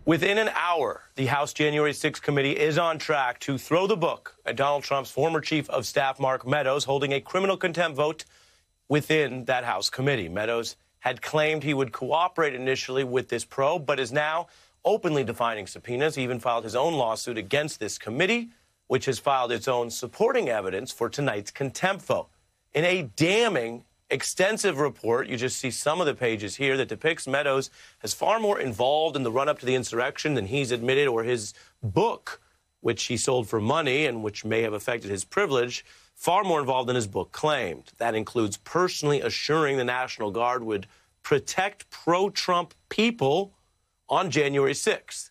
Within an hour, the House January 6th committee is on track to throw the book at Donald Trump's former chief of staff, Mark Meadows, holding a criminal contempt vote within that House committee. Meadows had claimed he would cooperate initially with this probe, but is now openly defying subpoenas. He even filed his own lawsuit against this committee, which has filed its own supporting evidence for tonight's contempt vote. In a damning, extensive report, you just see some of the pages here, that depicts Meadows as far more involved in the run-up to the insurrection than he's admitted, or his book, which he sold for money and which may have affected his privilege, far more involved than his book claimed. That includes personally assuring the National Guard would protect pro-Trump people on January 6th.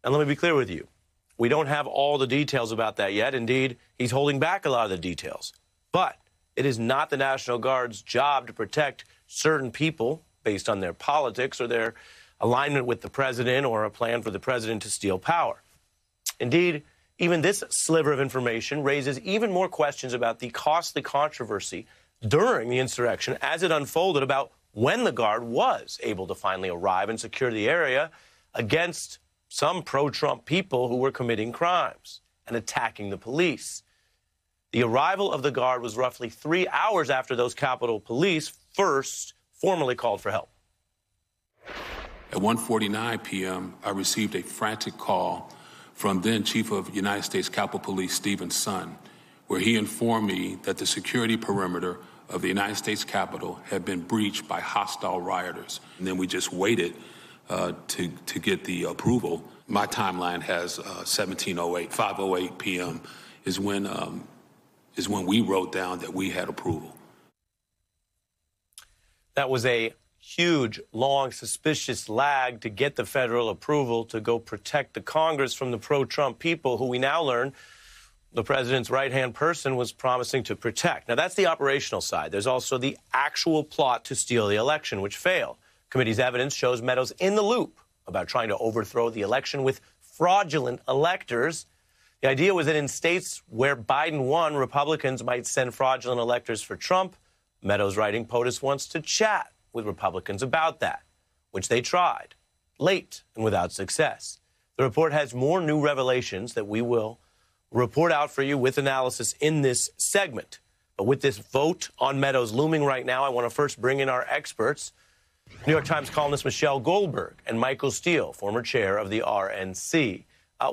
And let me be clear with you. We don't have all the details about that yet. Indeed, he's holding back a lot of the details. But it is not the National Guard's job to protect certain people based on their politics or their alignment with the president or a plan for the president to steal power. Indeed, even this sliver of information raises even more questions about the costly controversy during the insurrection as it unfolded about when the Guard was able to finally arrive and secure the area against some pro-Trump people who were committing crimes and attacking the police. The arrival of the Guard was roughly 3 hours after those Capitol Police first formally called for help. At 1:49 p.m., I received a frantic call from then Chief of United States Capitol Police Stephen's son, where he informed me that the security perimeter of the United States Capitol had been breached by hostile rioters. And then we just waited to get the approval. My timeline has 17:08, 5:08 p.m. is when we wrote down that we had approval. That was a huge, long, suspicious lag to get the federal approval to go protect the Congress from the pro-Trump people who we now learn the president's right-hand person was promising to protect. Now, that's the operational side. There's also the actual plot to steal the election, which failed. Committee's evidence shows Meadows in the loop about trying to overthrow the election with fraudulent electors. The idea was that in states where Biden won, Republicans might send fraudulent electors for Trump. Meadows, writing, POTUS wants to chat with Republicans about that, which they tried, late and without success. The report has more new revelations that we will report out for you with analysis in this segment. But with this vote on Meadows looming right now, I want to first bring in our experts, New York Times columnist Michelle Goldberg and Michael Steele, former chair of the RNC.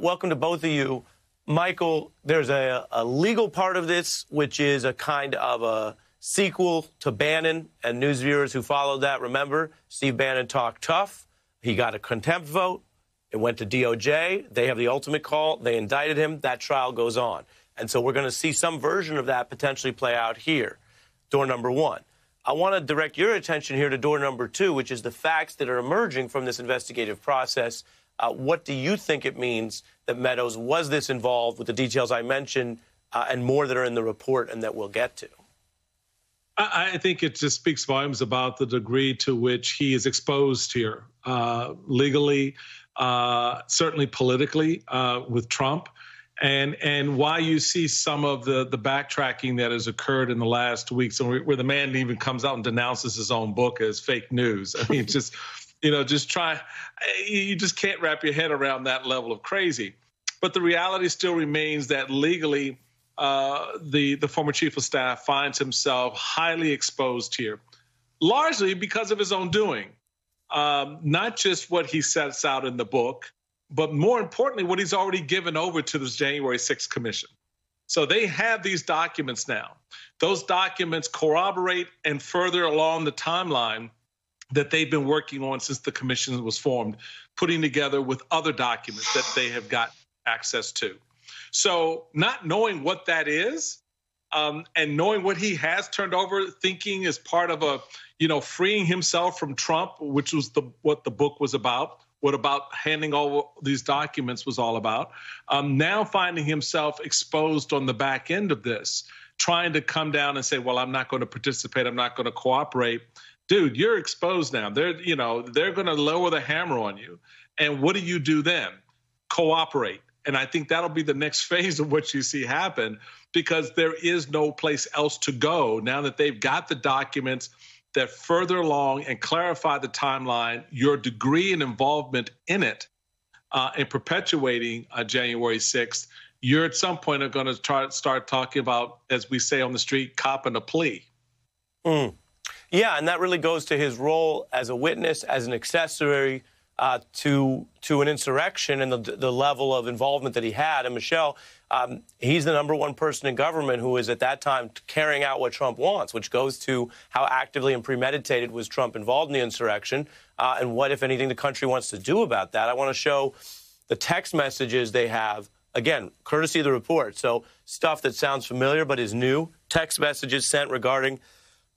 Welcome to both of you. Michael, there's a legal part of this, which is a kind of a sequel to Bannon, and news viewers who followed that remember Steve Bannon talked tough. He got a contempt vote. It went to DOJ. They have the ultimate call. They indicted him. That trial goes on. And so we're going to see some version of that potentially play out here. Door number one. I want to direct your attention here to door number two, which is the facts that are emerging from this investigative process. What do you think it means that Meadows was this involved with the details I mentioned and more that are in the report and that we'll get to? I think it just speaks volumes about the degree to which he is exposed here, legally, certainly politically, with Trump, and why you see some of the backtracking that has occurred in the last weeks, and where the man even comes out and denounces his own book as fake news. I mean, just you just can't wrap your head around that level of crazy. But the reality still remains that legally, the former chief of staff finds himself highly exposed here, largely because of his own doing. Not just what he sets out in the book, but more importantly, what he's already given over to this January 6th commission. So they have these documents now. Those documents corroborate and further along the timeline that they've been working on since the commission was formed, putting together with other documents that they have got access to. So not knowing what that is, and knowing what he has turned over, thinking is part of freeing himself from Trump, which was what the book was about, what about handing over these documents was all about. Now finding himself exposed on the back end of this, trying to come down and say, well, I'm not going to participate, I'm not going to cooperate. Dude, you're exposed now. They're going to lower the hammer on you. And what do you do then? Cooperate. And I think that'll be the next phase of what you see happen, because there is no place else to go now that they've got the documents that further along and clarify the timeline, your degree and involvement in it. and perpetuating January 6th, you're at some point going to start talking about, as we say on the street, copping a plea. Yeah, and that really goes to his role as a witness, as an accessory to an insurrection and the level of involvement that he had. And Michelle, he's the number one person in government who is at that time carrying out what Trump wants, which goes to how actively and premeditated was Trump involved in the insurrection, and what, if anything, the country wants to do about that. I want to show the text messages they have, again, courtesy of the report. So stuff that sounds familiar but is new. Text messages sent regarding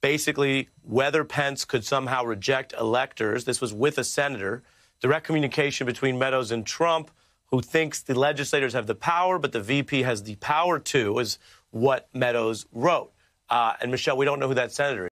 basically whether Pence could somehow reject electors. This was with a senator. Direct communication between Meadows and Trump, who thinks the legislators have the power, but the VP has the power too, is what Meadows wrote. And Michelle, we don't know who that senator is.